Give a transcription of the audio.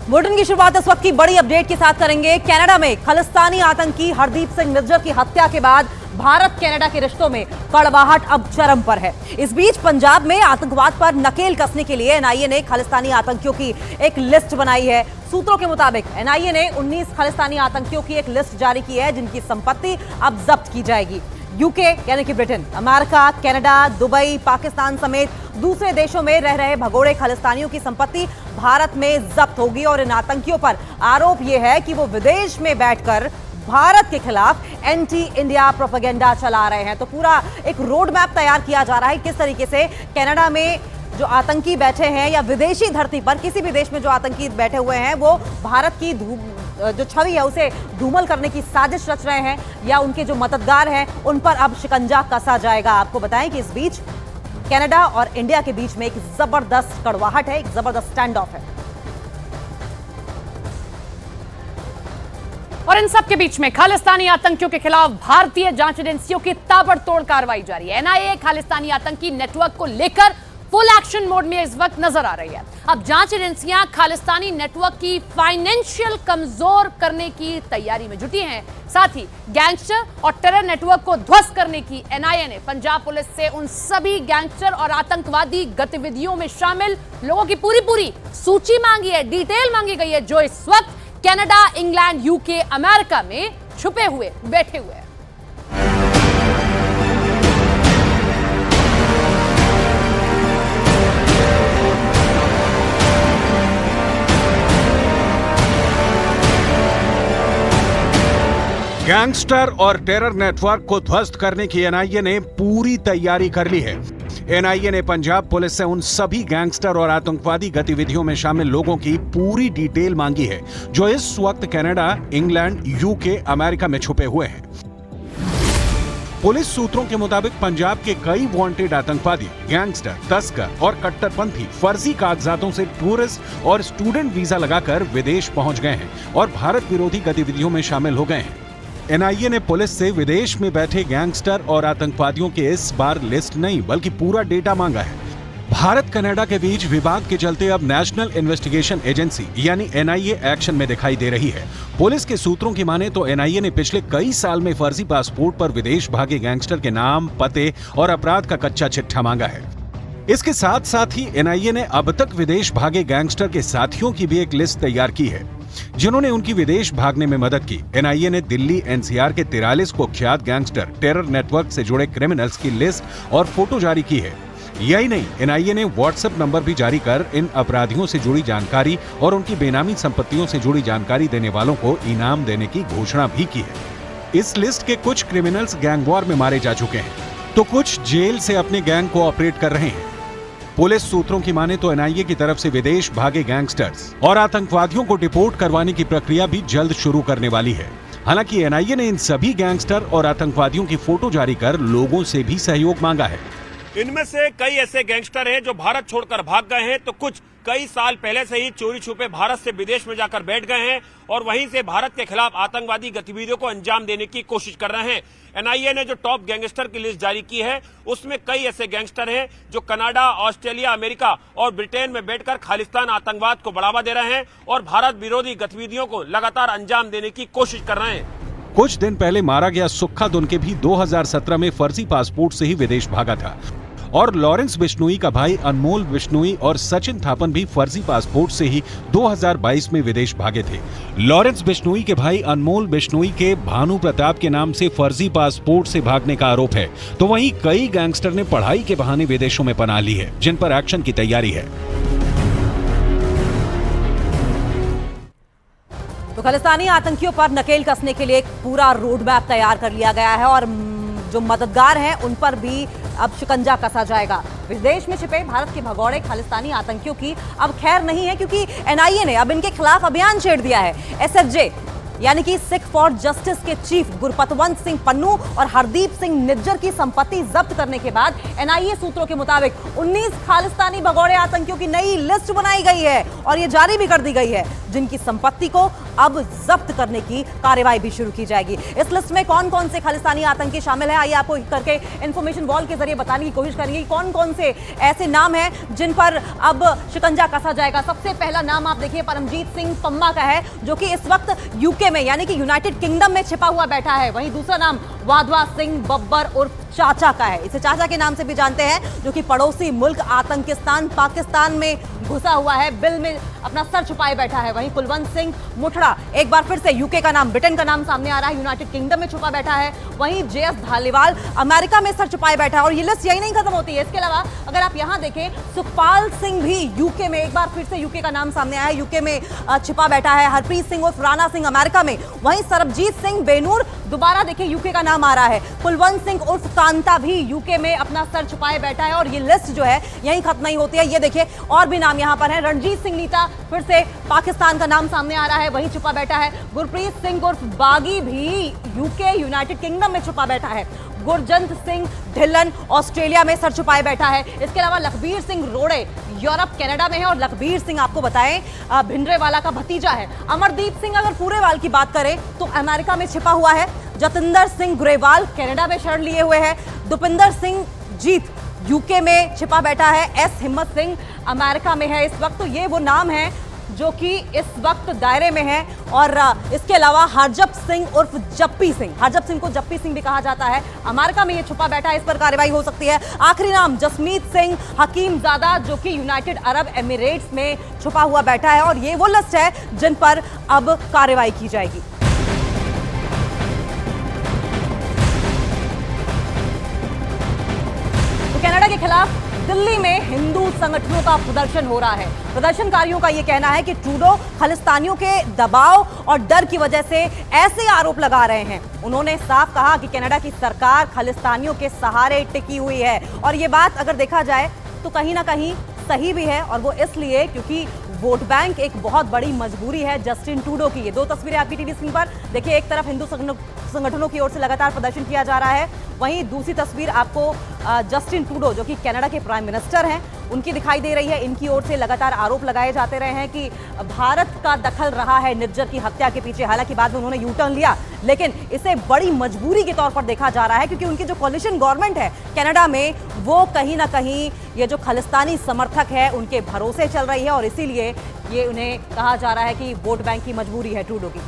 Bulletin की शुरुआत इस वक्त की बड़ी अपडेट के साथ करेंगे। कनाडा में खालिस्तानी आतंकी हरदीप सिंह निज्जर की हत्या के बाद भारत कनाडा के रिश्तों में कड़वाहट अब चरम पर है। इस बीच पंजाब में आतंकवाद पर नकेल कसने के लिए एनआईए ने खालिस्तानी आतंकियों की एक लिस्ट बनाई है। सूत्रों के मुताबिक एनआईए ने 19 खालिस्तानी आतंकियों की एक लिस्ट जारी की है, जिनकी संपत्ति अब जब्त की जाएगी। यूके यानी कि Britain, America, Canada, Dubai, Pakistan समेत दूसरे देशों में रह रहे भगोड़े खालिस्तानियों की संपत्ति भारत में जब्त होगी और इन आतंकियों पर आरोप यह है कि वो विदेश में बैठकर भारत के खिलाफ एंटी इंडिया प्रोपेगेंडा चला रहे हैं। तो पूरा एक रोड मैप तैयार किया जा रहा है किस तरीके से कनाडा में जो आतंकी बैठे हैं या विदेशी धरती पर किसी भी देश में जो आतंकी बैठे हुए हैं वो भारत की जो छवि है उसे धूमल करने की साजिश रच रहे हैं या उनके जो मददगार हैं उन पर अब शिकंजा कसा जाएगा। आपको बताएं कि इस बीच कनाडा और इंडिया के बीच में एक जबरदस्त कड़वाहट है, एक जबरदस्त स्टैंड ऑफ है। और इन सब के बीच में खालिस्तानी आतंकियों के खिलाफ भारतीय जांच एजेंसियों की ताबड़तोड़ कार्रवाई जारी है। एनआईए खालिस्तानी आतंकी नेटवर्क को लेकर फुल एक्शन मोड में इस वक्त नजर आ रही है। अब जांच एजेंसियां खालिस्तानी नेटवर्क की फाइनेंशियल कमजोर करने की तैयारी में जुटी हैं। साथ ही गैंगस्टर और टेरर नेटवर्क को ध्वस्त करने की एनआईए ने पंजाब पुलिस से उन सभी गैंगस्टर और आतंकवादी गतिविधियों में शामिल लोगों की पूरी सूची मांगी है, डिटेल मांगी गई है, जो इस वक्त कनाडा, इंग्लैंड, यूके, अमेरिका में छुपे हुए बैठे हुए हैं। गैंगस्टर और टेरर नेटवर्क को ध्वस्त करने की एनआईए ने पूरी तैयारी कर ली है। एनआईए ने पंजाब पुलिस से उन सभी गैंगस्टर और आतंकवादी गतिविधियों में शामिल लोगों की पूरी डिटेल मांगी है, जो इस वक्त कनाडा, इंग्लैंड, यूके, अमेरिका में छुपे हुए हैं। पुलिस सूत्रों के मुताबिक पंजाब के कई वांटेड आतंकवादी, गैंगस्टर, तस्कर और कट्टरपंथी फर्जी कागजातों से टूरिस्ट और स्टूडेंट वीजा लगाकर विदेश पहुंच गए हैं और भारत विरोधी गतिविधियों में शामिल हो गए हैं। एनआईए ने पुलिस से विदेश में बैठे गैंगस्टर और आतंकवादियों के इस बार लिस्ट नहीं बल्कि पूरा डेटा मांगा है। भारत कनाडा के बीच विवाद के चलते अब नेशनल इन्वेस्टिगेशन एजेंसी यानी एनआईए एक्शन में दिखाई दे रही है। पुलिस के सूत्रों की माने तो एनआईए ने पिछले कई साल में फर्जी पासपोर्ट पर विदेश भागे गैंगस्टर के नाम, पते और अपराध का कच्चा चिट्ठा मांगा है। इसके साथ साथ ही एनआईए ने अब तक विदेश भागे गैंगस्टर के साथियों की भी एक लिस्ट तैयार की है, जिन्होंने उनकी विदेश भागने में मदद की। एनआईए ने दिल्ली एनसीआर के 43 कुख्यात गैंगस्टर, टेरर नेटवर्क से जुड़े क्रिमिनल्स की लिस्ट और फोटो जारी की है। यही नहीं, एनआईए ने व्हाट्सएप नंबर भी जारी कर इन अपराधियों से जुड़ी जानकारी और उनकी बेनामी संपत्तियों से जुड़ी जानकारी देने वालों को इनाम देने की घोषणा भी की है। इस लिस्ट के कुछ क्रिमिनल्स गैंग वॉर में मारे जा चुके हैं, तो कुछ जेल से अपने गैंग को ऑपरेट कर रहे हैं। पुलिस सूत्रों की माने तो एनआईए की तरफ से विदेश भागे गैंगस्टर्स और आतंकवादियों को डिपोर्ट करवाने की प्रक्रिया भी जल्द शुरू करने वाली है। हालांकि एनआईए ने इन सभी गैंगस्टर और आतंकवादियों की फोटो जारी कर लोगों से भी सहयोग मांगा है। इनमें से कई ऐसे गैंगस्टर हैं जो भारत छोड़कर भाग गए हैं, तो कुछ कई साल पहले से ही चोरी छुपे भारत से विदेश में जाकर बैठ गए हैं और वहीं से भारत के खिलाफ आतंकवादी गतिविधियों को अंजाम देने की कोशिश कर रहे हैं। एनआईए ने जो टॉप गैंगस्टर की लिस्ट जारी की है उसमें कई ऐसे गैंगस्टर हैं जो कनाडा, ऑस्ट्रेलिया, अमेरिका और ब्रिटेन में बैठकर खालिस्तान आतंकवाद को बढ़ावा दे रहे हैं और भारत विरोधी गतिविधियों को लगातार अंजाम देने की कोशिश कर रहे हैं। कुछ दिन पहले मारा गया सुक्खा दुनके भी 2017 में फर्जी पासपोर्ट से ही विदेश भागा था और लॉरेंस बिश्नोई का भाई अनमोल बिश्नोई और सचिन थापन भी फर्जी पासपोर्ट से ही 2022 में विदेश भागे थे। लॉरेंस बिश्नोई के भाई अनमोल बिश्नोई के भानु प्रताप के नाम से फर्जी पासपोर्ट से भागने का आरोप है, तो वहीं कई गैंगस्टर ने पढ़ाई के बहाने विदेशों में पनाह ली है, जिन पर एक्शन की तैयारी है। तो खालिस्तानी आतंकियों पर नकेल कसने के लिए एक पूरा रोड मैप तैयार कर लिया गया है और जो मददगार हैं उन पर भी अब शिकंजा कसा जाएगा। विदेश में छिपे भारत के भगोड़े खालिस्तानी आतंकियों की अब खैर नहीं है, क्योंकि एनआईए ने अब इनके खिलाफ अभियान छेड़ दिया है। एसएफजे यानी कि सिख फॉर जस्टिस के चीफ गुरपतवंत सिंह पन्नू और हरदीप सिंह निज्जर की संपत्ति जब्त करने के बाद एनआईए सूत्रों के मुताबिक 19 खालिस्तानी भगोड़े आतंकियों की नई लिस्ट बनाई गई है और यह जारी भी कर दी गई है, जिनकी संपत्ति को अब जब्त करने की कार्रवाई भी शुरू की जाएगी। इस लिस्ट में कौन कौन से खालिस्तानी आतंकी शामिल हैं, आइए आपको करके इंफॉर्मेशन वॉल के जरिए बताने की कोशिश करेंगे कौन कौन से ऐसे नाम हैं जिन पर अब शिकंजा कसा जाएगा। सबसे पहला नाम आप देखिए परमजीत सिंह पम्मा का है, जो कि इस वक्त यूके में यानी कि यूनाइटेड किंगडम में छिपा हुआ बैठा है। वहीं दूसरा नाम वाधवा सिंह बब्बर उर्फ चाचा का है, इसे चाचा के नाम से भी जानते हैं, जो कि पड़ोसी मुल्क आतंकिस्तान पाकिस्तान में घुसा हुआ है, बिल में अपना सर छुपाए बैठा है। वहीं कुलवंत सिंह मुठड़ा, एक बार फिर से यूके का नाम, ब्रिटेन का नाम सामने आ रहा है, यूनाइटेड किंगडम में छुपा बैठा है। वहीं जेएस धालीवाल अमेरिका में सर छुपाए बैठा है और ये लिस्ट यही नहीं खत्म होती है। इसके अलावा अगर आप यहां देखें, सुखपाल सिंह भी यूके में, एक बार फिर से यूके का नाम सामने आया है, यूके में छिपा बैठा है। हरप्रीत सिंह उर्फ राणा सिंह अमेरिका में। वहीं सरबजीत सिंह बेनूर, दोबारा देखिए यूके का नाम आ रहा है। कुलवंत सिंह उर्फ कांता भी यूके में अपना सर छुपाए बैठा है और ये लिस्ट जो है यही खत्म नहीं होती है। ये देखिए और भी नाम यहां पर है। रणजीत सिंह नीता, फिर से पाकिस्तान का नाम सामने आ रहा है, वहीं छुपा बैठा है। गुरप्रीत सिंह उर्फ बागी भी यूके यूनाइटेड किंगडम में छुपा बैठा है। गुरजंत सिंह ढिल्लन ऑस्ट्रेलिया में सर छुपाए बैठा है। इसके अलावा लखबीर सिंह रोड़े यूरोप कनाडा में है और लखबीर सिंह आपको बताएं भिंडरेवाला का भतीजा है। अमरदीप सिंह अगर पूरेवाल की बात करें तो अमेरिका में छिपा हुआ है। जतिंदर सिंह ग्रेवाल कनाडा में शरण लिए हुए है। दुपिंदर सिंह जीत यूके में छिपा बैठा है। एस हिम्मत सिंह अमेरिका में है इस वक्त। तो ये वो नाम है जो कि इस वक्त दायरे में है। और इसके अलावा हरजप सिंह उर्फ जप्पी सिंह, हरजप सिंह को जप्पी सिंह भी कहा जाता है, अमेरिका में ये छुपा बैठा है, इस पर कार्रवाई हो सकती है। आखिरी नाम जसमीत सिंह हकीम ज़ादा, जो कि यूनाइटेड अरब एमिरेट्स में छुपा हुआ बैठा है और ये वो लिस्ट है जिन पर अब कार्रवाई की जाएगी। तो कनाडा के खिलाफ दिल्ली में हिंदू संगठनों का प्रदर्शन हो रहा है। प्रदर्शनकारियों का यह कहना है कि ट्रूडो खालिस्तानियों के दबाव और डर की वजह से ऐसे आरोप लगा रहे हैं। उन्होंने साफ कहा कि कनाडा की सरकार खालिस्तानियों के सहारे टिकी हुई है और ये बात अगर देखा जाए तो कहीं ना कहीं सही भी है, और वो इसलिए क्योंकि वोट बैंक एक बहुत बड़ी मजबूरी है जस्टिन ट्रूडो की। ये दो तस्वीरें आपकी टीवी स्क्रीन पर देखिए, एक तरफ हिंदू संगठनों की ओर से लगातार प्रदर्शन किया जा रहा है, वहीं दूसरी तस्वीर आपको जस्टिन ट्रूडो, जो कि कनाडा के प्राइम मिनिस्टर हैं, उनकी दिखाई दे रही है। इनकी ओर से लगातार आरोप लगाए जाते रहे हैं कि भारत का दखल रहा है निज्जर की हत्या के पीछे। हालांकि बाद में उन्होंने यू टर्न लिया, लेकिन इसे बड़ी मजबूरी के तौर पर देखा जा रहा है क्योंकि उनकी जो कोलिशन गवर्नमेंट है कनाडा में, वो कहीं ना कहीं ये जो खालिस्तानी समर्थक है उनके भरोसे चल रही है और इसीलिए ये उन्हें कहा जा रहा है कि वोट बैंक की मजबूरी है ट्रूडो की।